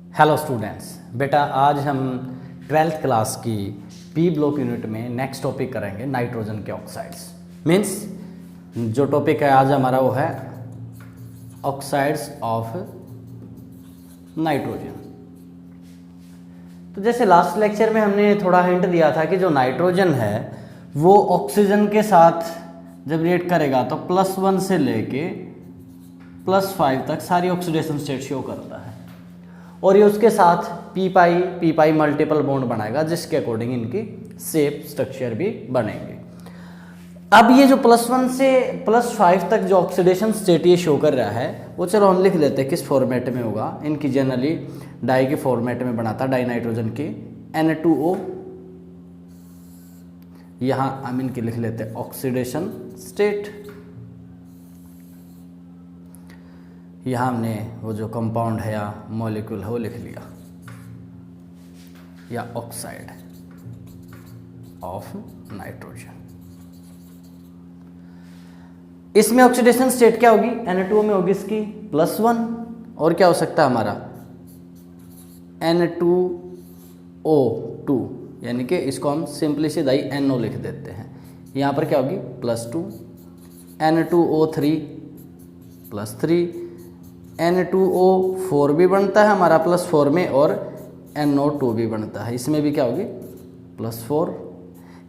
Hello students, बेटा आज हम 12th क्लास की पी ब्लॉक यूनिट में नेक्स्ट टॉपिक करेंगे नाइट्रोजन के ऑक्साइड्स। मीन्स जो टॉपिक है आज हमारा वो है ऑक्साइड्स ऑफ नाइट्रोजन। तो जैसे लास्ट लेक्चर में हमने थोड़ा हिंट दिया था कि जो नाइट्रोजन है वो ऑक्सीजन के साथ जब रिएक्ट करेगा तो +1 से लेके +5 तक सारी ऑक्सीडेशन स्टेट शो करता है और ये उसके साथ पी पाई मल्टीपल बॉन्ड बनाएगा जिसके अकॉर्डिंग इनकी शेप स्ट्रक्चर भी बनेंगे। अब ये जो +1 से +5 तक जो ऑक्सीडेशन स्टेट ये शो कर रहा है वो चलो हम लिख लेते हैं किस फॉर्मेट में होगा। इनकी जनरली डाई के फॉर्मेट में बनाता डाई नाइट्रोजन की Na2O। यहाँ हम इनकी लिख लेते हैं ऑक्सीडेशन स्टेट। यहाँ हमने वो जो कंपाउंड है या मॉलिक्यूल है वो लिख लिया या ऑक्साइड ऑफ नाइट्रोजन। इसमें ऑक्सीडेशन स्टेट क्या होगी? Na2O में होगी इसकी +1 और क्या हो सकता है हमारा Na2O2, यानी कि इसको हम सिंपली से दाई NO लिख देते हैं। यहाँ पर क्या होगी +2, Na2O3 +3, Na2O4 भी बनता है हमारा +4 में और NO2 भी बनता है, इसमें भी क्या होगी +4।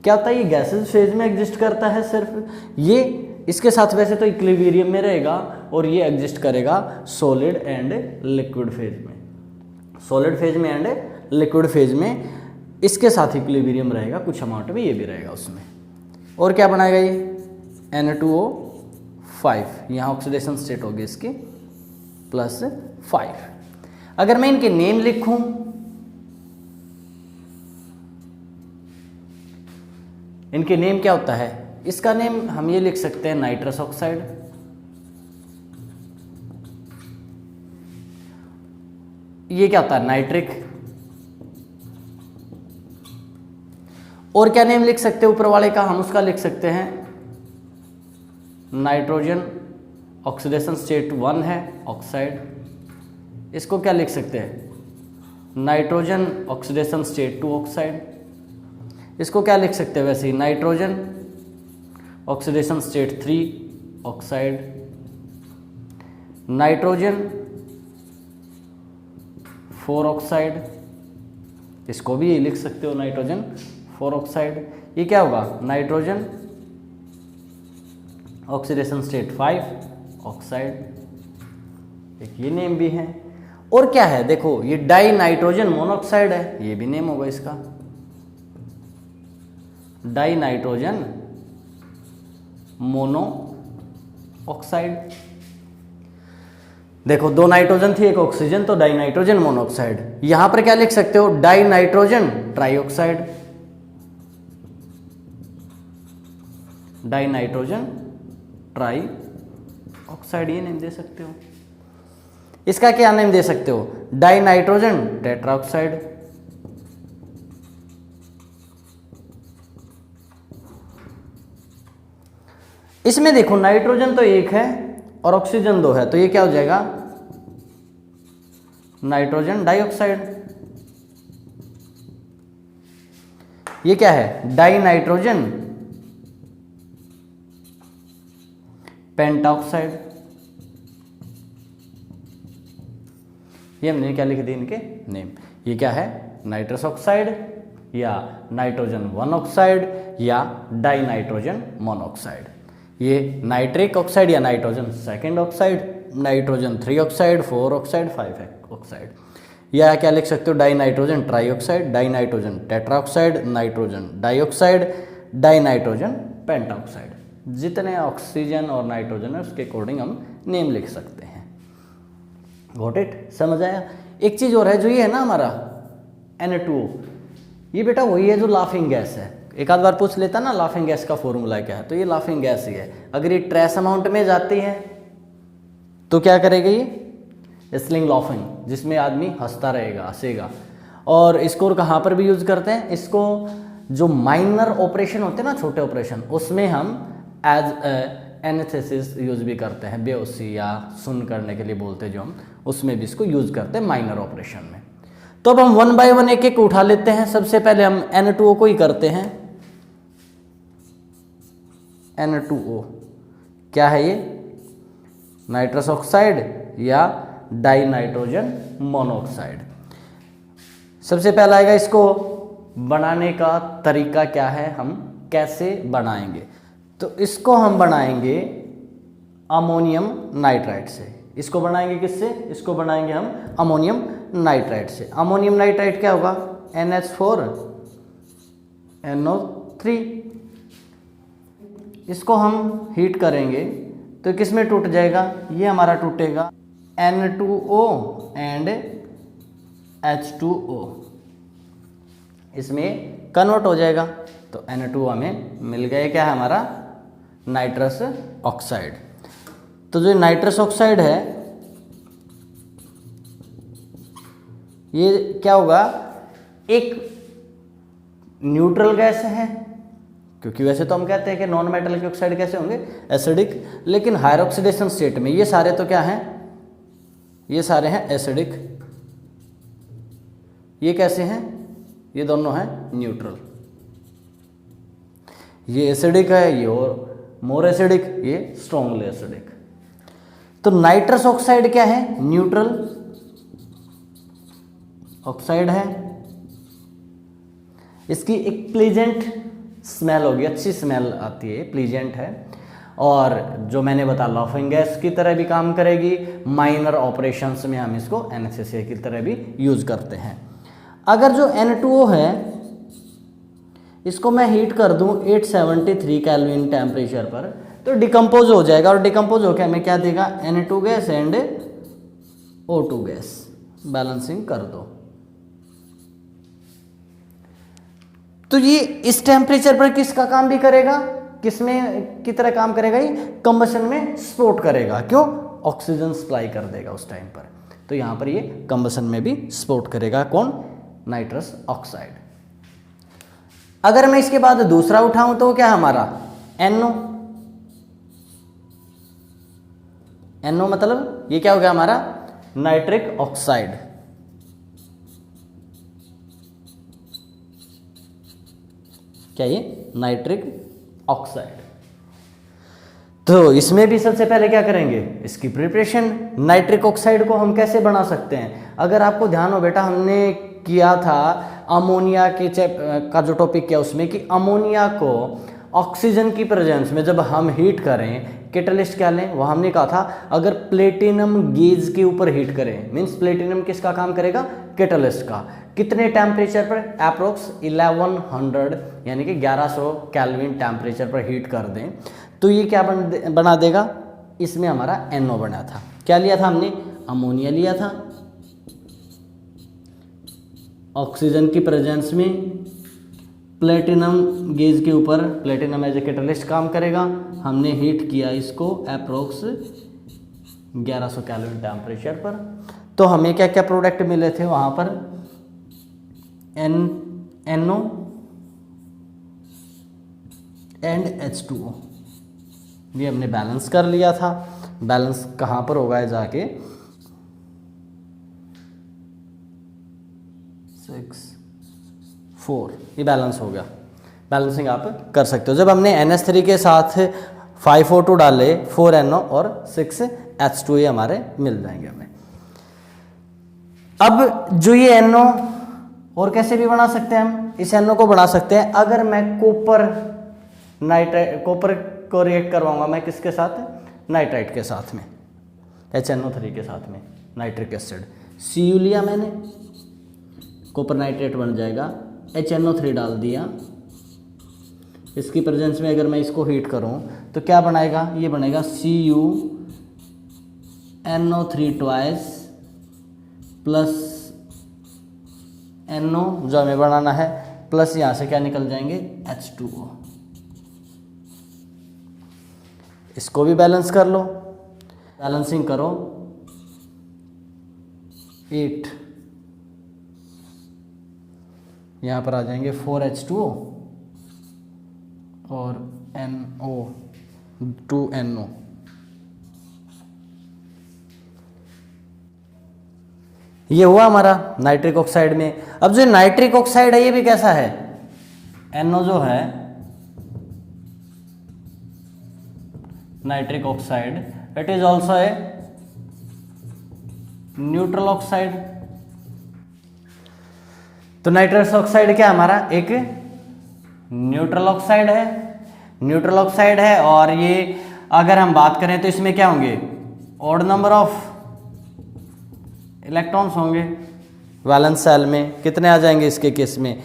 क्या होता है ये गैसेस फेज में एग्जिस्ट करता है सिर्फ, ये इसके साथ वैसे तो इक्विलिब्रियम में रहेगा और ये एग्जिस्ट करेगा सॉलिड एंड लिक्विड फेज में। सॉलिड फेज में एंड लिक्विड फेज में इसके साथ इक्विलिब्रियम रहेगा, कुछ अमाउंट में ये भी रहेगा उसमें। और क्या बनाएगा ये Na2O5, यहाँ ऑक्सीडेशन स्टेट होगी इसकी +5। अगर मैं इनके नेम लिखूं, इनके नेम क्या होता है? इसका नेम हम ये लिख सकते हैं नाइट्रस ऑक्साइड। ये क्या होता है नाइट्रिक। और क्या नेम लिख सकते हैं ऊपर वाले का? हम उसका लिख सकते हैं नाइट्रोजन ऑक्सीडेशन स्टेट 1 है ऑक्साइड। इसको क्या लिख सकते हैं? Nitrogen oxidation state 2 oxide. इसको क्या लिख सकते हैं वैसे ही? Nitrogen oxidation state 3 oxide. Nitrogen 4 oxide, इसको भी ये लिख सकते हो नाइट्रोजन 4 ऑक्साइड। ये क्या होगा? Nitrogen oxidation state 5 oxide. एक ये नेम भी है। और क्या है देखो, ये डाई नाइट्रोजन मोनोऑक्साइड है, ये भी नेम होगा इसका डाई नाइट्रोजन मोनो ऑक्साइड। देखो दो नाइट्रोजन थी एक ऑक्सीजन, तो डाई नाइट्रोजन मोनोऑक्साइड। यहां पर क्या लिख सकते हो? Die nitrogen trioxide, die nitrogen try oxide, ये नेम दे सकते हो। इसका क्या नेम दे सकते हो? Die nitrogen tetroxide. इसमें देखो नाइट्रोजन तो एक है और ऑक्सीजन 2 है, तो ये क्या हो जाएगा? Nitrogen dioxide. ये क्या है? Die nitrogen pentoxide. ये हमने क्या लिख दी इनके नेम। ये क्या है? नाइट्रस ऑक्साइड या नाइट्रोजन 1 ऑक्साइड या डाई नाइट्रोजन मोनोऑक्साइड। ये नाइट्रिक ऑक्साइड या nitrogen second oxide, nitrogen 3 oxide, 4 oxide, 5 oxide. या क्या लिख सकते हो? Die nitrogen trioxide, die nitrogen tetroxide, nitrogen dioxide, die nitrogen pentoxide. जितने ऑक्सीजन और नाइट्रोजन है उसके अकॉर्डिंग हम नेम लिख सकते हैं। Got it? समझ आया? एक चीज और है जो ये है ना हमारा Na2O, ये बेटा वही है जो लाफिंग गैस है। एक आध बार पूछ लेता ना लाफिंग गैस का फॉर्मूला क्या है, तो ये लाफिंग गैस ही है। अगर ये ट्रेस अमाउंट में जाती है तो क्या करेगी? ये स्लिंग लाफिंग, जिसमें आदमी हंसता रहेगा, हंसेगा। और इसको कहाँ पर भी यूज करते हैं? इसको जो माइनर ऑपरेशन होते हैं ना, छोटे ऑपरेशन, उसमें हम एज एनेस्थेसिस यूज भी करते हैं, बेहोशी या सुन करने के लिए बोलते हैं जो हम, उसमें भी इसको यूज करते हैं माइनर ऑपरेशन में। तो अब हम 1 बाय 1 एक एक उठा लेते हैं। सबसे पहले हम N2O को ही करते हैं। N2O क्या है ये? नाइट्रस ऑक्साइड या डाई नाइट्रोजन मोनोऑक्साइड। सबसे पहला आएगा, इसको बनाने का तरीका क्या है, हम कैसे बनाएंगे? तो इसको हम बनाएंगे अमोनियम नाइट्राइट से। इसको बनाएंगे किससे? इसको बनाएंगे हम अमोनियम नाइट्राइट से। अमोनियम नाइट्राइट क्या होगा? NH4NO3। इसको हम हीट करेंगे तो किस में टूट जाएगा? ये हमारा टूटेगा N2O एंड H2O, इसमें कन्वर्ट हो जाएगा। तो N2O हमें मिल गया, क्या है हमारा? Nitrous oxide. तो जो नाइट्रस ऑक्साइड है ये क्या होगा? एक न्यूट्रल गैस है, क्योंकि वैसे तो हम कहते हैं कि नॉन मेटल के ऑक्साइड कैसे होंगे? एसिडिक। लेकिन हायर ऑक्सीडेशन स्टेट में ये सारे तो क्या हैं? ये सारे हैं एसिडिक। ये कैसे हैं? ये दोनों हैं न्यूट्रल। ये एसिडिक है, ये और मोर एसिडिक, ये स्ट्रॉन्गली एसिडिक। तो नाइट्रस ऑक्साइड क्या है? न्यूट्रल ऑक्साइड है। इसकी एक प्लीजेंट स्मेल होगी, अच्छी स्मेल आती है, प्लीजेंट है। और जो मैंने बताया लाफिंग गैस की तरह भी काम करेगी। माइनर ऑपरेशंस में हम इसको NaCl की तरह भी यूज करते हैं। अगर जो N2O है इसको मैं हीट कर दूं 873 केल्विन टेम्परेचर पर, तो डिकम्पोज हो जाएगा। और डिकम्पोज होकर हमें क्या देगा? Na2 gas and O2 gas. Balancing कर दो। तो ये इस टेम्परेचर पर किसका काम भी करेगा? किसमें की तरह काम करेगा? ये कंबशन में सपोर्ट करेगा। क्यों? ऑक्सीजन सप्लाई कर देगा उस टाइम पर। तो यहां पर ये कंबशन में भी सपोर्ट करेगा। कौन? Nitrous oxide. अगर मैं इसके बाद दूसरा उठाऊं तो क्या हमारा? NO। NO मतलब ये क्या हो गया हमारा? Nitric oxide. क्या ये? Nitric oxide. तो इसमें भी सबसे पहले क्या करेंगे? इसकी प्रिपरेशन। नाइट्रिक ऑक्साइड को हम कैसे बना सकते हैं? अगर आपको ध्यान हो बेटा, हमने किया था अमोनिया के का जो टॉपिक किया उसमें कि अमोनिया को ऑक्सीजन की प्रेजेंस में जब हम हीट करें, कैटलिस्ट क्या लें? वह हमने कहा था अगर प्लेटिनम गेज के ऊपर हीट करें, मीन्स प्लेटिनम किसका काम करेगा? कैटलिस्ट का। कितने टेम्परेचर पर? अप्रोक्स 1100 यानी कि 1100 केल्विन टेम्परेचर पर हीट कर दें तो ये क्या बना देगा? इसमें हमारा NO बना था। क्या लिया था हमने? अमोनिया लिया था। ऑक्सीजन की प्रेजेंस में प्लेटिनम गेज के ऊपर प्लेटिनम एज ए कैटलिस्ट काम करेगा। हमने हीट किया इसको अप्रोक्स 1100 केल्विन टेम्परेचर पर। तो हमें क्या क्या प्रोडक्ट मिले थे वहाँ पर? NO and H2O। ये हमने बैलेंस कर लिया था। बैलेंस कहाँ पर होगा? जाके 6 4, ये बैलेंस हो गया। बैलेंसिंग आप कर सकते हो। जब हमने NH3 के साथ 5O2 डाले, 4NO और 6H2 ये हमारे मिल जाएंगे हमें। अब जो ये NO और कैसे भी बना सकते हैं हम? इस NO को बना सकते हैं अगर मैं कॉपर को रिएक्ट करवाऊंगा मैं किसके साथ? नाइट्राइट के साथ में, HNO3 के साथ में नाइट्रिक एसिड। Cu लिया मैंने, कॉपर नाइट्रेट बन जाएगा। HNO3 डाल दिया। इसकी प्रेजेंस में अगर मैं इसको हीट करूं तो क्या बनाएगा? ये बनेगा CuNO3 ट्वाइस प्लस NO जो हमें बनाना है, प्लस यहाँ से क्या निकल जाएंगे? H2O। इसको भी बैलेंस कर लो। बैलेंसिंग करो 8, यहाँ पर आ जाएंगे 4H2O और NO 2NO। ये हुआ हमारा नाइट्रिक ऑक्साइड में। अब जो नाइट्रिक ऑक्साइड है ये भी कैसा है, NO जो है nitric oxide, it is also a neutral oxide. तो नाइट्रस ऑक्साइड क्या हमारा एक न्यूट्रल ऑक्साइड है, न्यूट्रल ऑक्साइड है। और ये अगर हम बात करें तो इसमें क्या होंगे, ऑड नंबर ऑफ इलेक्ट्रॉन्स होंगे। वैलेंस शेल में कितने आ जाएंगे इसके केस में,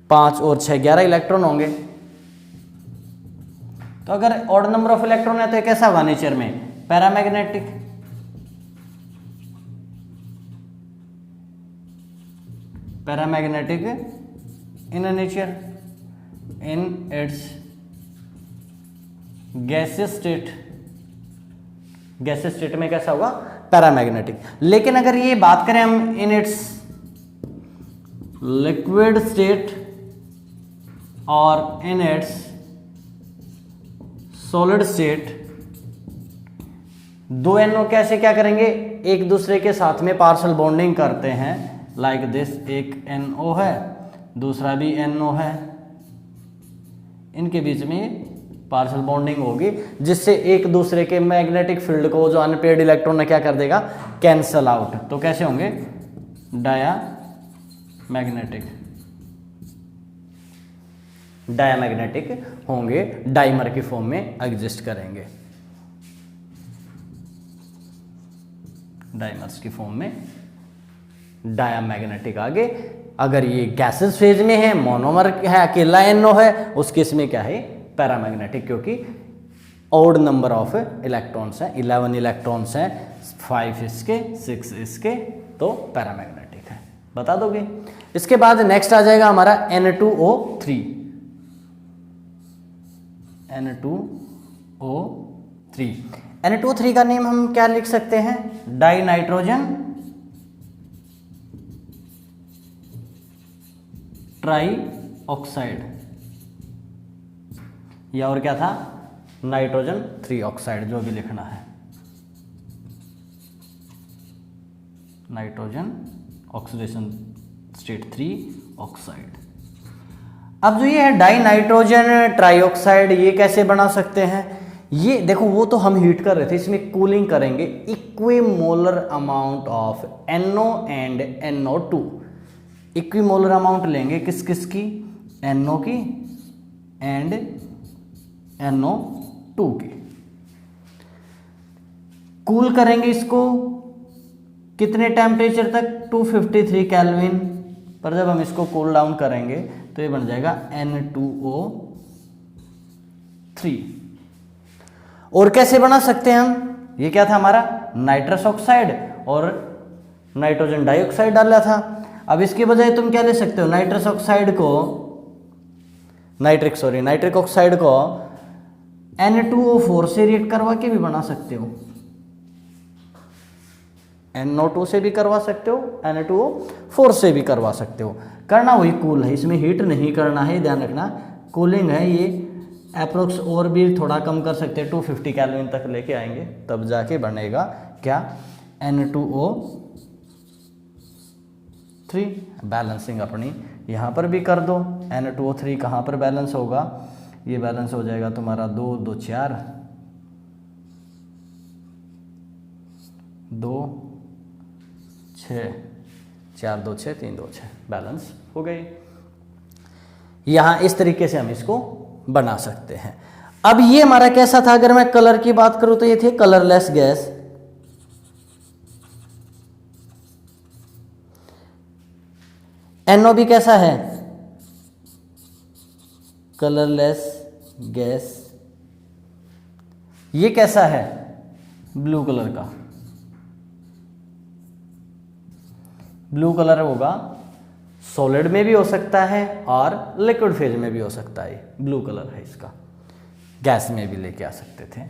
5 और 6 11 इलेक्ट्रॉन होंगे। तो अगर ऑड नंबर ऑफ इलेक्ट्रॉन है तो कैसा होगा नेचर में, paramagnetic. Paramagnetic in nature, in its gaseous state, gaseous state में कैसा होगा, पैरामैग्नेटिक। लेकिन अगर ये बात करें हम इन इट्स लिक्विड स्टेट और इन इट्स सॉलिड स्टेट, दो NO कैसे क्या करेंगे, एक दूसरे के साथ में पार्शियल बॉन्डिंग करते हैं लाइक दिस। एक NO है, दूसरा भी NO है, इनके बीच में पार्शियल बॉन्डिंग होगी जिससे एक दूसरे के मैग्नेटिक फील्ड को जो अनपेयर्ड इलेक्ट्रॉन है क्या कर देगा, कैंसल आउट। तो कैसे होंगे, डायामैग्नेटिक होंगे, डाइमर की फॉर्म में एग्जिस्ट करेंगे, डाइमर्स की फॉर्म में डायामैग्नेटिक। आगे अगर ये गैसेस फेज में है, मोनोमर है, अकेला NO है, उस केस में क्या है, पैरामैग्नेटिक, क्योंकि ऑड नंबर ऑफ इलेक्ट्रॉन्स हैं, 11 इलेक्ट्रॉन्स हैं, 5 इसके 6 इसके, तो पैरामैग्नेटिक है। बता दोगे। इसके बाद नेक्स्ट आ जाएगा हमारा N2O3। N2O3, N2O3 का नेम हम क्या लिख सकते हैं, डाई नाइट्रोजन ट्राई ऑक्साइड, या और क्या था, नाइट्रोजन 3 ऑक्साइड, जो भी लिखना है, नाइट्रोजन ऑक्सीडेशन स्टेट 3 ऑक्साइड। अब जो ये है डाई नाइट्रोजन ट्राईऑक्साइड, ये कैसे बना सकते हैं, ये देखो वो तो हम हीट कर रहे थे, इसमें कूलिंग करेंगे, equimolar amount of NO and NO2, equimolar amount लेंगे किस किस की, NO की एंड NO2 की, कूल करेंगे इसको कितने टेम्परेचर तक, 253 केल्विन पर। जब हम इसको कूल डाउन करेंगे तो ये बन जाएगा N2O3। और कैसे बना सकते हैं हम, ये क्या था हमारा, नाइट्रस ऑक्साइड और नाइट्रोजन डाइऑक्साइड डाला था। अब इसके बजाय तुम क्या ले सकते हो, नाइट्रस ऑक्साइड को, नाइट्रिक ऑक्साइड को N2O4 से रिएक्ट करवा के भी बना सकते हो, NO2 से भी करवा सकते हो, N2O4 से भी करवा सकते हो। करना वही कूल है, इसमें हीट नहीं करना है, ध्यान रखना, कूलिंग है। ये अप्रोक्स और भी थोड़ा कम कर सकते हैं, 250 केल्विन तक लेके आएंगे तब जाके बनेगा क्या, N2O3। बैलेंसिंग अपनी यहाँ पर भी कर दो, N2O3 कहाँ पर बैलेंस होगा, ये बैलेंस हो जाएगा तुम्हारा 2 2 4 2 6 4 2 6 3 2 6 बैलेंस हो गई। यहाँ इस तरीके से हम इसको बना सकते हैं। अब ये हमारा कैसा था, अगर मैं कलर की बात करूं तो ये थे कलरलेस गैस। NO भी कैसा है, कलरलेस गैस। ये कैसा है, ब्लू कलर का, ब्लू कलर होगा, सॉलिड में भी हो सकता है और लिक्विड फेज में भी हो सकता है, ब्लू कलर है इसका, गैस में भी लेके आ सकते थे।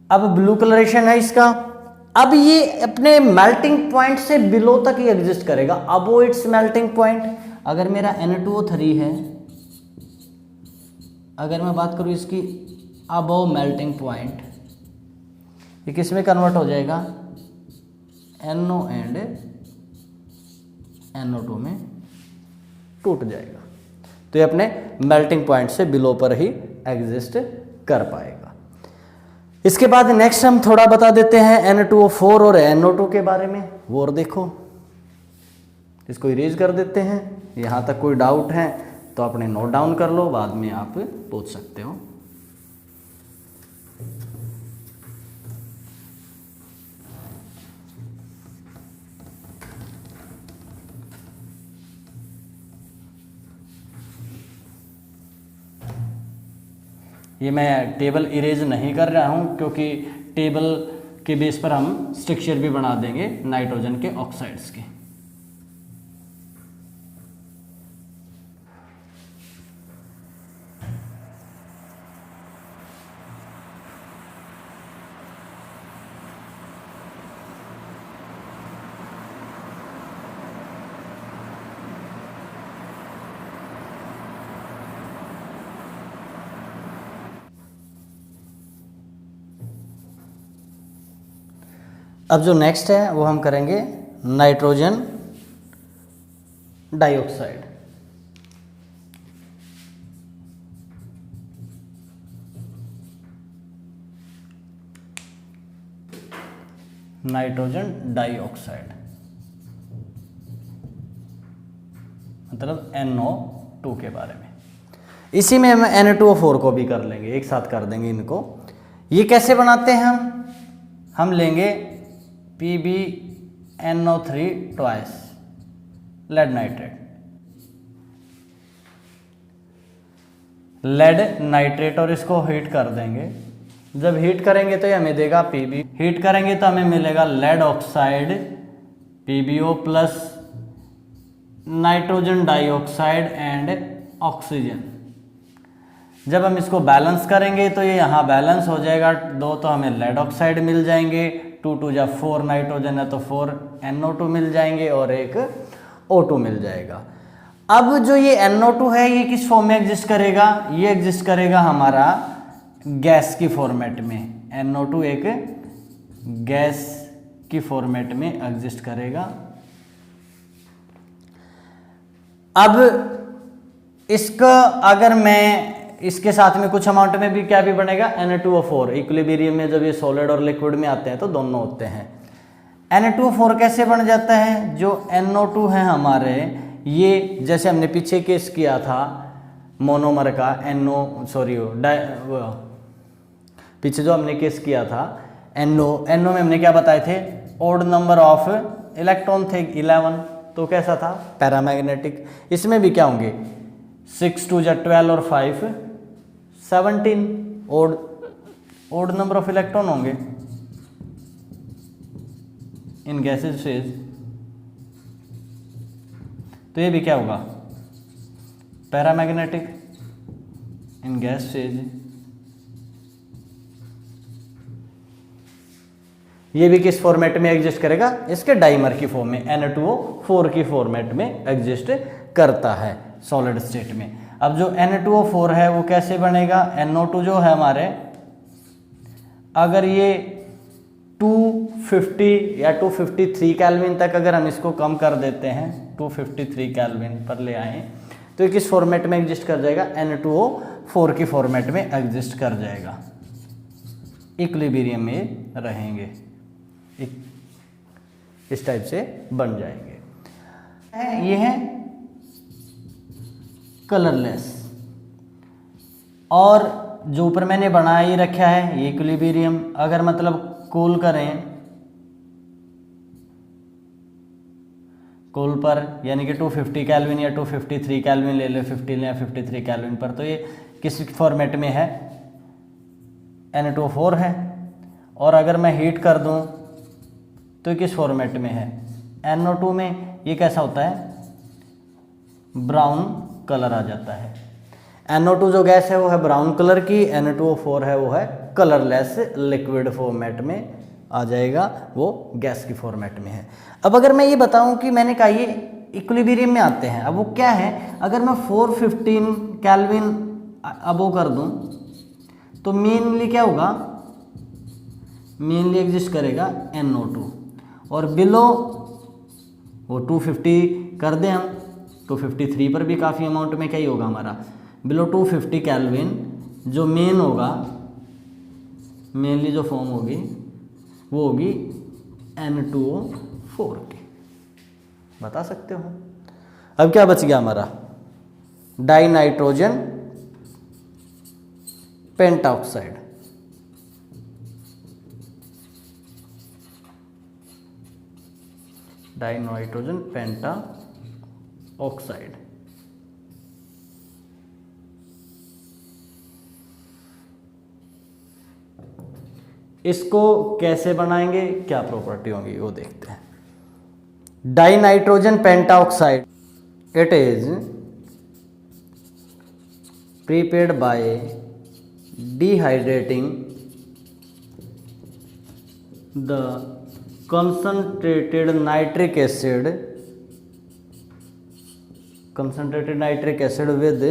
अब ब्लू कलरेशन है इसका। अब ये अपने मेल्टिंग पॉइंट से बिलो तक ही एग्जिस्ट करेगा, अबो इट्स मेल्टिंग पॉइंट। अगर मेरा N2O3 है, अगर मैं बात करूं इसकी अबो मेल्टिंग पॉइंट, ये किस में कन्वर्ट हो जाएगा, NO एंड NO2 में टूट जाएगा। तो ये अपने मेल्टिंग पॉइंट से बिलो पर ही एग्जिस्ट कर पाएगा। इसके बाद नेक्स्ट हम थोड़ा बता देते हैं N2O4 और NO2 के बारे में, वो और देखो। इसको इरेज कर देते हैं। यहाँ तक कोई डाउट है तो अपने नोट डाउन कर लो, बाद में आप पूछ सकते हो। ये मैं टेबल इरेज नहीं कर रहा हूँ क्योंकि टेबल के बेस पर हम स्ट्रक्चर भी बना देंगे नाइट्रोजन के ऑक्साइड्स के। अब जो नेक्स्ट है वो हम करेंगे नाइट्रोजन डाइऑक्साइड। नाइट्रोजन डाइऑक्साइड मतलब NO2 के बारे में। इसी में हम N2O4 को भी कर लेंगे, एक साथ कर देंगे इनको। ये कैसे बनाते हैं हम लेंगे PbNO3 twice lead nitrate. Lead nitrate और इसको हीट कर देंगे। जब हीट करेंगे तो ये हमें देगा Pb, हीट करेंगे तो हमें मिलेगा lead oxide PbO plus nitrogen dioxide and oxygen. जब हम इसको बैलेंस करेंगे तो ये यहाँ बैलेंस हो जाएगा, दो तो हमें लेड ऑक्साइड मिल जाएंगे, 2 2 जा 4 नाइट्रोजन है तो 4 NO2 मिल जाएंगे और एक O2 मिल जाएगा। अब जो ये NO2 है ये किस फॉर्म में एग्जिस्ट करेगा? ये एग्जिस्ट करेगा हमारा गैस की फॉर्मेट में। NO2 एक गैस की फॉर्मेट में एग्जिस्ट करेगा। अब इसका अगर मैं इसके साथ में कुछ अमाउंट में भी क्या भी बनेगा Na2O4। इक्विलिब्रियम में जब ये सॉलिड और लिक्विड में आते हैं तो दोनों होते हैं। Na2O4 कैसे बन जाता है? जो NO2 है हमारे, ये जैसे हमने पीछे केस किया था मोनोमर का पीछे जो हमने केस किया था NO में हमने क्या बताए थे? ओड नंबर ऑफ इलेक्ट्रॉन थे 11, तो कैसा था? पैरामैग्नेटिक। इसमें भी क्या होंगे? 6 2 जा 12 और 5 17 ओड नंबर ऑफ इलेक्ट्रॉन होंगे इन गैसेज फेज। तो ये भी क्या होगा? Paramagnetic in gas phase. ये भी किस फॉर्मेट में एग्जिस्ट करेगा? इसके डाइमर की फॉर्म में, Na2O4 की फॉर्मेट में एग्जिस्ट करता है सॉलिड स्टेट में। अब जो Na2O4 है वो कैसे बनेगा? NO2 जो है हमारे, अगर ये 250 या 253 केल्विन तक अगर हम इसको कम कर देते हैं, 253 केल्विन पर ले आए, तो ये किस फॉर्मेट में एग्जिस्ट कर जाएगा? Na2O4 की फॉर्मेट में एग्जिस्ट कर जाएगा, इक्विलिब्रियम में रहेंगे, इस टाइप से बन जाएंगे। ये है कलरलेस। और जो ऊपर मैंने बना ही रखा है ये इक्विलिब्रियम, अगर मतलब कूल करें, कूल पर यानी कि 250 केल्विन या 253 केल्विन ले ले, 50 या 53 केल्विन पर, तो ये किस फॉर्मेट में है? Na2O4 है। और अगर मैं हीट कर दूं तो किस फॉर्मेट में है? NO2 में। ये कैसा होता है? ब्राउन कलर आ जाता है। NO2 जो गैस है वो है ब्राउन कलर की, Na2O4 है वो है कलरलेस लिक्विड फॉर्मेट में आ जाएगा, वो गैस की फॉर्मेट में है। अब अगर मैं ये बताऊं कि मैंने कहा ये इक्विलिब्रियम में आते हैं, अब वो क्या है? अगर मैं 415 केल्विन अबो कर दूं तो मेनली क्या होगा? मेनली एग्जिस्ट करेगा NO2। और बिलो वो 250 कर दें हम, 253 पर भी काफ़ी अमाउंट में क्या ही होगा हमारा, बिलो 250 केल्विन जो मेन होगा, मेनली जो फॉर्म होगी वो होगी N2O4 की, बता सकते हो। अब क्या बच गया हमारा, die nitrogen pentoxide. Die nitrogen pentoxide. इसको कैसे बनाएंगे, क्या प्रॉपर्टी होंगी वो देखते हैं। Die nitrogen pentoxide, it is prepared by dehydrating the concentrated nitric acid with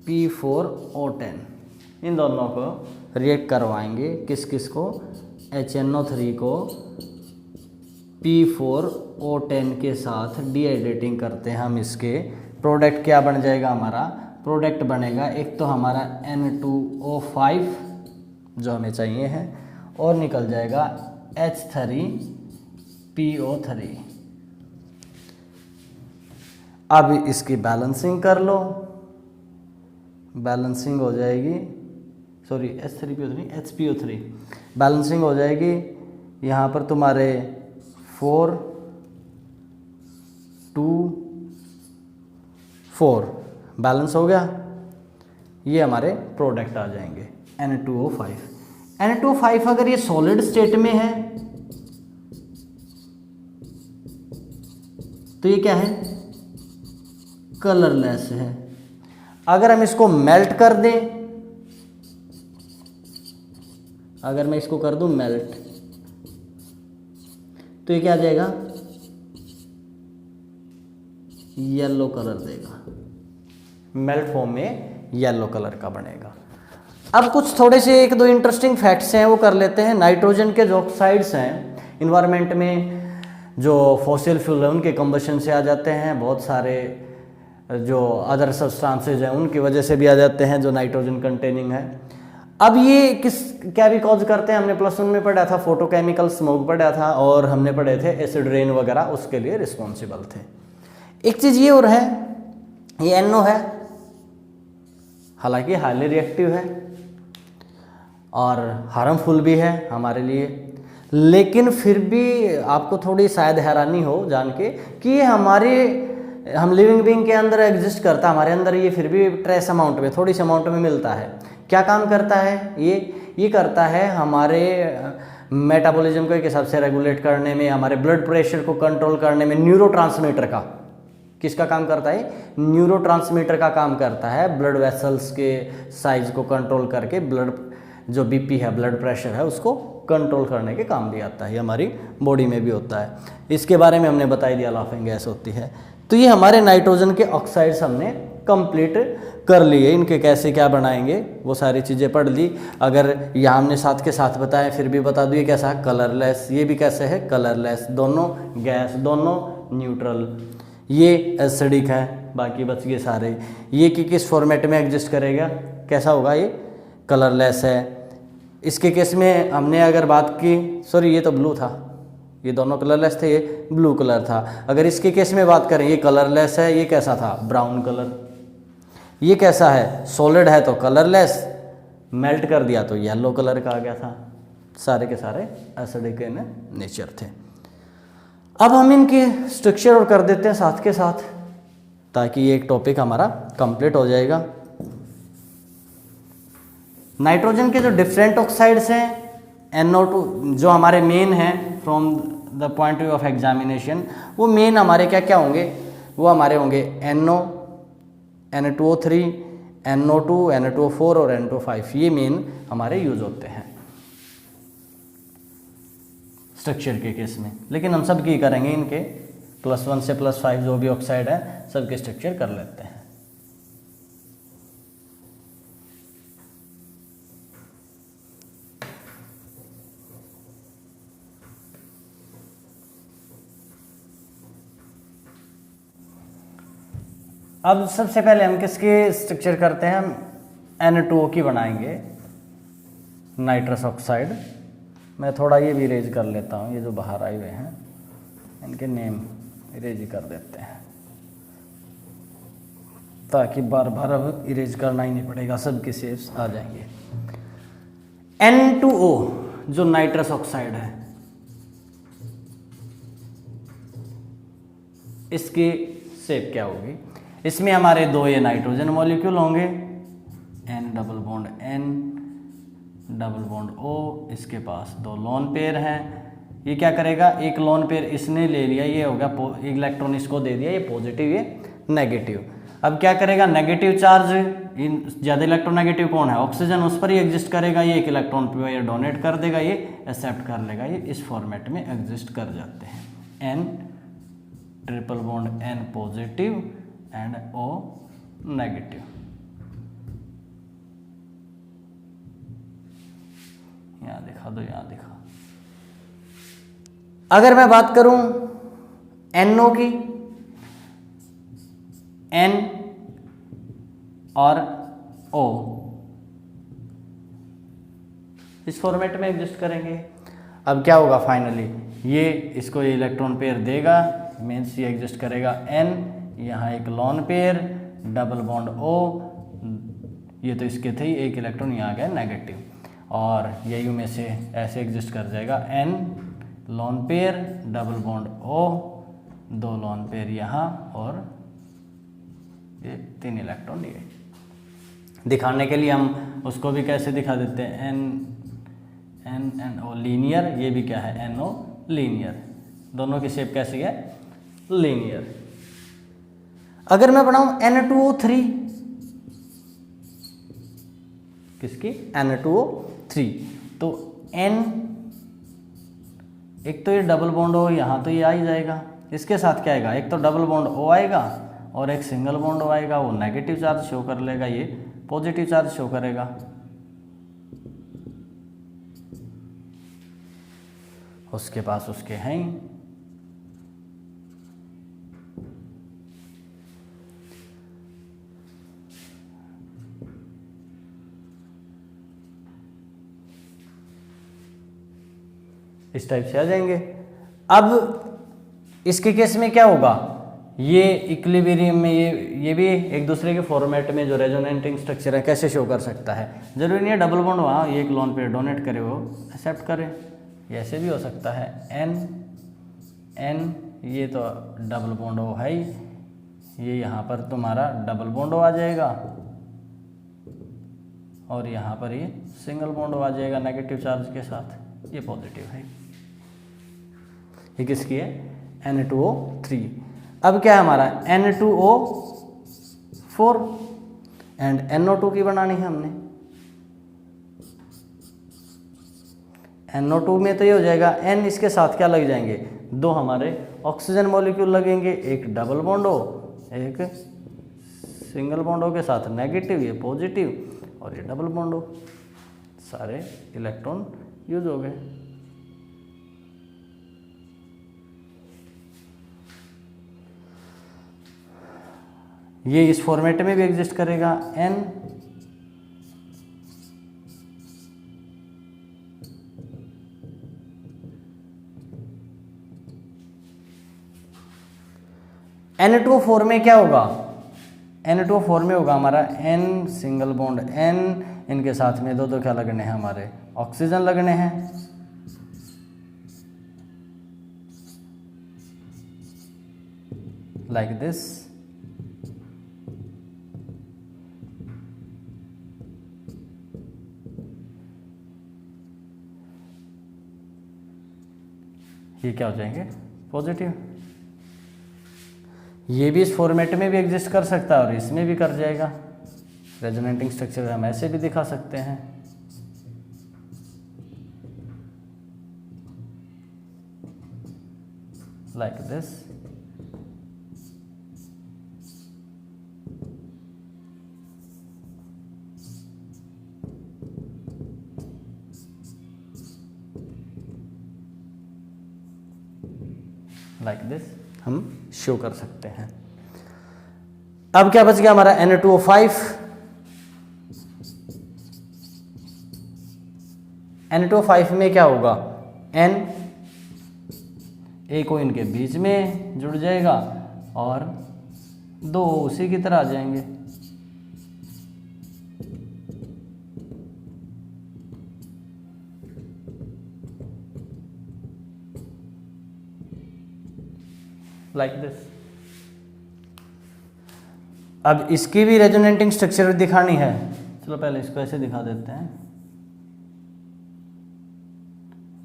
P4O10। इन दोनों को रिएक्ट करवाएंगे, किस किस को, HNO3 को P4O10 के साथ डिहाइड्रेटिंग करते हैं हम। इसके प्रोडक्ट क्या बन जाएगा हमारा, प्रोडक्ट बनेगा एक तो हमारा N2O5 जो हमें चाहिए है, और निकल जाएगा H3PO3। अब इसकी बैलेंसिंग कर लो, बैलेंसिंग हो जाएगी, सॉरी H3PO3 HPO3 बैलेंसिंग हो जाएगी। यहाँ पर तुम्हारे 4 2 4 बैलेंस हो गया, ये हमारे प्रोडक्ट आ जाएंगे N2O5। N2O5 अगर ये सॉलिड स्टेट में है तो ये क्या है, कलरलेस है। अगर हम इसको मेल्ट कर दें, अगर मैं इसको कर दूं मेल्ट, तो ये क्या आ जाएगा, येलो कलर देगा, मेल्ट फॉर्म में येलो कलर का बनेगा। अब कुछ थोड़े से एक दो इंटरेस्टिंग फैक्ट्स हैं वो कर लेते हैं। नाइट्रोजन के जो ऑक्साइड्स हैं इन्वायरमेंट में, जो फॉसिल फ्यूल है उनके कंबशन से आ जाते हैं, बहुत सारे जो अदर सब्सटेंसेज हैं उनकी वजह से भी आ जाते हैं जो नाइट्रोजन कंटेनिंग है। अब ये क्या भी कॉज करते हैं, हमने प्लस 1 में पढ़ा था, फोटोकेमिकल स्मोक पढ़ा था, और हमने पढ़े थे एसिड रेन वगैरह, उसके लिए रिस्पॉन्सिबल थे। एक चीज़ ये और है, ये NO है, हालांकि हाईली रिएक्टिव है और हार्मफुल भी है हमारे लिए, लेकिन फिर भी आपको थोड़ी शायद हैरानी हो जान के कि ये हम लिविंग बीइंग के अंदर एग्जिस्ट करता है, हमारे अंदर ये फिर भी ट्रेस अमाउंट में, थोड़ी सी अमाउंट में मिलता है। क्या काम करता है ये करता है हमारे मेटाबॉलिज्म को एक हिसाब से रेगुलेट करने में, हमारे ब्लड प्रेशर को कंट्रोल करने में। न्यूरोट्रांसमीटर का, किसका काम करता है, न्यूरोट्रांसमीटर का काम करता है, ब्लड वेसल्स के साइज को कंट्रोल करके ब्लड जो BP है, ब्लड प्रेशर है, उसको कंट्रोल करने के काम भी आता है, हमारी बॉडी में भी होता है। इसके बारे में हमने बता दिया, लाफिंग गैस होती है। तो ये हमारे नाइट्रोजन के ऑक्साइड्स हमने कंप्लीट कर लिए, इनके कैसे क्या बनाएंगे वो सारी चीज़ें पढ़ ली। अगर यहाँ हमने साथ के साथ बताया, फिर भी बता दूँ ये कैसा है, कलरलेस, ये भी कैसे है, कलरलेस, दोनों गैस, दोनों न्यूट्रल, ये एसिडिक है, बाकी बच गए सारे। ये कि किस फॉर्मेट में एग्जिस्ट करेगा, कैसा होगा, ये कलरलेस है। इसके केस में हमने अगर बात की, सॉरी ये तो ब्लू था, ये दोनों कलरलेस थे, ये ब्लू कलर था। अगर इसके केस में बात करें, ये कलरलेस है, ये कैसा था, ब्राउन कलर। ये कैसा है, सॉलिड है तो कलरलेस, मेल्ट कर दिया तो येलो कलर का आ गया था। सारे के सारे एसिडिक इन नेचर थे। अब हम इनके स्ट्रक्चर और कर देते हैं साथ के साथ, ताकि ये एक टॉपिक हमारा कंप्लीट हो जाएगा। नाइट्रोजन के जो डिफरेंट ऑक्साइड्स हैं, NO2 जो हमारे मेन हैं from the point of examination, वो मेन हमारे क्या क्या होंगे, वो हमारे होंगे NO, N2O3, NO2, N2O4 और N2O5। ये मेन हमारे यूज होते हैं स्ट्रक्चर के केस में। लेकिन हम सब की करेंगे, इनके +1 से +5 जो भी ऑक्साइड है सबके स्ट्रक्चर कर लेते हैं। अब सबसे पहले हम किसके स्ट्रक्चर करते हैं, हम N2O की बनाएंगे, नाइट्रस ऑक्साइड। मैं थोड़ा ये भी इरेज कर लेता हूँ, ये जो बाहर आए हुए हैं इनके नेम इरेज कर देते हैं, ताकि बार बार अब इरेज करना ही नहीं पड़ेगा, सबके शेप्स आ जाएंगे। N2O जो नाइट्रस ऑक्साइड है, इसकी शेप क्या होगी, इसमें हमारे दो ये नाइट्रोजन मॉलिक्यूल होंगे, N double bond N double bond O, इसके पास दो लोन पेयर हैं। ये क्या करेगा, एक लोन पेयर इसने ले लिया, ये हो गया इलेक्ट्रॉन इसको दे दिया, ये पॉजिटिव ये नेगेटिव। अब क्या करेगा, नेगेटिव चार्ज, इन ज़्यादा इलेक्ट्रोनेगेटिव कौन है, ऑक्सीजन, उस पर ही एग्जिस्ट करेगा, ये एक इलेक्ट्रॉन पे डोनेट कर देगा, ये एक्सेप्ट कर लेगा, ये इस फॉर्मेट में एग्जिस्ट कर जाते हैं। N triple bond N positive and O negative. यहाँ दिखा दो, यहाँ दिखा। अगर मैं बात करूं NO की, N और O इस फॉर्मेट में एग्जिस्ट करेंगे। अब क्या होगा फाइनली, ये इसको ये इलेक्ट्रॉन पेयर देगा, मीन्स ये एग्जिस्ट करेगा N, यहाँ एक lone pair double bond O, ये तो इसके थे ही, एक इलेक्ट्रॉन यहाँ आ गया नेगेटिव, और यही में से ऐसे एग्जिस्ट कर जाएगा N lone pair double bond O, दो लॉन पेयर यहाँ, और ये तीन इलेक्ट्रॉन ये। दिखाने के लिए हम उसको भी कैसे दिखा देते हैं, NO लीनियर, ये भी क्या है NO लीनियर, दोनों की शेप कैसी है, लीनियर। अगर मैं बनाऊं N2O3, किसकी, N2O3, तो N, एक तो ये डबल बॉन्ड O यहाँ तो ये आ ही जाएगा, इसके साथ क्या आएगा, एक तो डबल बॉन्ड O आएगा और एक सिंगल बॉन्ड O आएगा, वो नेगेटिव चार्ज शो कर लेगा, ये पॉजिटिव चार्ज शो करेगा। उसके पास उसके हैं ही। इस टाइप से आ जाएंगे। अब इसके केस में क्या होगा, ये इक्विलिब्रियम में ये भी एक दूसरे के फॉर्मेट में जो रेजोनेटिंग स्ट्रक्चर है कैसे शो कर सकता है, जरूरी नहीं है डबल बॉन्ड वहाँ ये एक लोन पेयर डोनेट करे वो एक्सेप्ट करे, ये ऐसे भी हो सकता है। N ये तो डबल बॉन्ड O है ही, ये यहाँ पर तुम्हारा डबल बॉन्ड O आ जाएगा और यहाँ पर ये सिंगल बॉन्ड O आ जाएगा नेगेटिव चार्ज के साथ, ये पॉजिटिव है। ये किसकी है, N2O3। अब क्या है हमारा N2O4 एंड NO2 की बनानी है हमने। NO2 में तो ये हो जाएगा N, इसके साथ क्या लग जाएंगे, दो हमारे ऑक्सीजन मॉलिक्यूल लगेंगे, एक डबल बॉन्ड O, एक सिंगल बॉन्ड O के साथ नेगेटिव, ये पॉजिटिव और ये डबल बॉन्ड O, सारे इलेक्ट्रॉन यूज हो गए। ये इस फॉर्मेट में भी एग्जिस्ट करेगा, N N2O4 में क्या होगा, N2O4 में होगा हमारा N सिंगल बॉन्ड N, इनके साथ में दो क्या लगने हैं, हमारे ऑक्सीजन लगने हैं, लाइक दिस। ये क्या हो जाएंगे, पॉजिटिव। ये भी इस फॉर्मेट में भी एग्जिस्ट कर सकता है और इसमें भी कर जाएगा। रेजोनेटिंग स्ट्रक्चर हम ऐसे भी दिखा सकते हैं, लाइक दिस। लाइक दिस हम शो कर सकते हैं। अब क्या बच गया हमारा Na2O5। Na2O5 में क्या होगा, N एक को इनके बीच में जुड़ जाएगा और दो उसी की तरह आ जाएंगे। Like this. अब इसकी भी रेजोनेटिंग स्ट्रक्चर दिखानी है। चलो पहले इसको ऐसे दिखा देते हैं।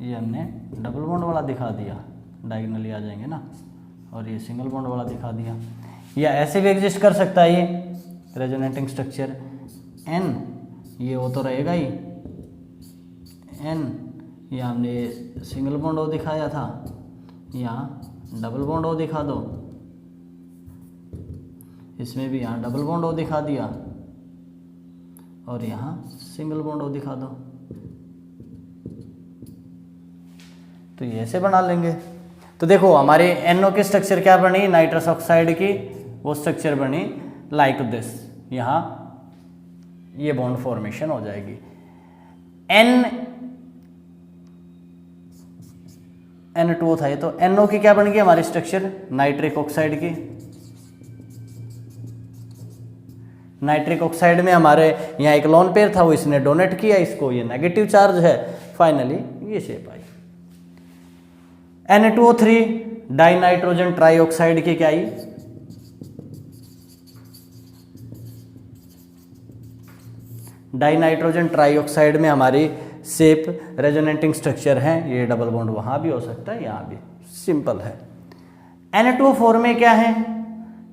ये हमने डबल बॉन्ड वाला दिखा दिया, डायगोनली आ जाएंगे ना, और ये सिंगल बॉन्ड वाला दिखा दिया। या ऐसे भी एग्जिस्ट कर सकता है ये रेजोनेटिंग स्ट्रक्चर। N ये वो तो रहेगा ही, N ये हमने सिंगल बॉन्ड ओ दिखाया था, यहाँ डबल बॉन्ड ओ दिखा दो, इसमें भी यहाँ डबल बॉन्ड ओ दिखा दिया और यहाँ सिंगल बॉन्ड ओ दिखा दो। तो ये ऐसे बना लेंगे। तो देखो हमारे NO की स्ट्रक्चर क्या बनी, नाइट्रस ऑक्साइड की वो स्ट्रक्चर बनी लाइक दिस। यहाँ ये बॉन्ड फॉर्मेशन हो जाएगी। N2O था ये, तो NO की क्या बन गई हमारी स्ट्रक्चर, नाइट्रिक ऑक्साइड की। नाइट्रिक ऑक्साइड में हमारे यहाँ एक लोन पेयर था, वो इसने डोनेट किया इसको, ये नेगेटिव चार्ज है, फाइनली ये shape I. Na2O3 die nitrogen trioxide की क्या आई, डाई नाइट्रोजन ट्राईऑक्साइड में हमारी शेप रेजोनेटिंग स्ट्रक्चर है, ये डबल बॉन्ड वहां भी हो सकता है, यहाँ भी सिंपल है। Na2O4 में क्या है,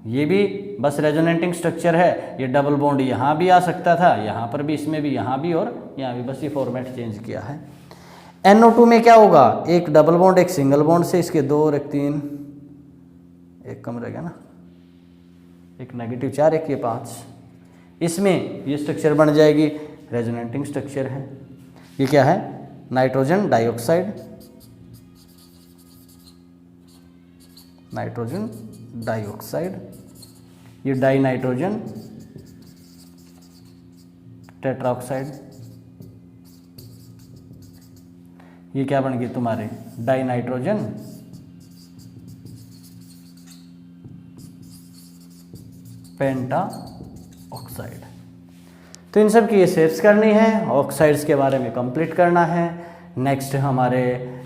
ये भी बस रेजोनेटिंग स्ट्रक्चर है, ये डबल बॉन्ड यहाँ भी आ सकता था, यहाँ पर भी, इसमें भी, यहाँ भी और यहाँ भी, बस ये फॉर्मेट चेंज किया है। NO2 में क्या होगा, एक डबल बॉन्ड एक सिंगल बॉन्ड से, इसके दो और एक तीन, एक कम रहेगा ना, एक नेगेटिव 4 एक ये 5, इसमें ये स्ट्रक्चर बन जाएगी, रेजोनेटिंग स्ट्रक्चर है। ये क्या है, नाइट्रोजन डाइऑक्साइड, नाइट्रोजन डाइऑक्साइड, ये डाई नाइट्रोजन टेट्राऑक्साइड, ये क्या बन गई तुम्हारे डाई नाइट्रोजन पेंटा ऑक्साइड। तो इन सब की ये शेप्स करनी है, ऑक्साइड्स के बारे में कंप्लीट करना है। नेक्स्ट हमारे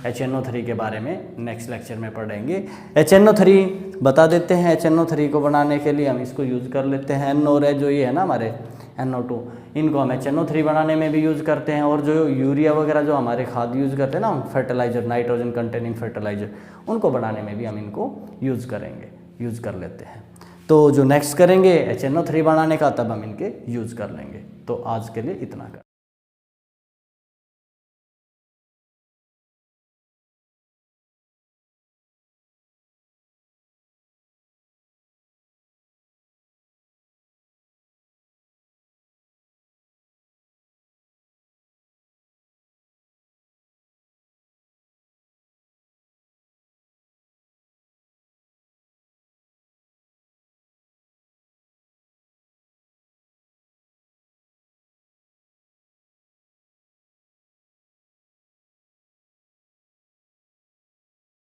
HNO3 के बारे में नेक्स्ट लेक्चर में पढ़ेंगे। HNO3 बता देते हैं, HNO3 को बनाने के लिए हम इसको यूज़ कर लेते हैं। N और जो ये है ना हमारे NO2, इनको हम HNO3 बनाने में भी यूज़ करते हैं, और जो यूरिया वगैरह जो हमारे खाद यूज़ करते हैं ना हम, फर्टिलाइजर, नाइट्रोजन कंटेनिंग फर्टिलाइजर, उनको बनाने में भी हम इनको यूज़ कर लेते हैं। तो जो नेक्स्ट करेंगे HNO3 बनाने का, तब हम इनके यूज़ कर लेंगे। तो आज के लिए इतना कर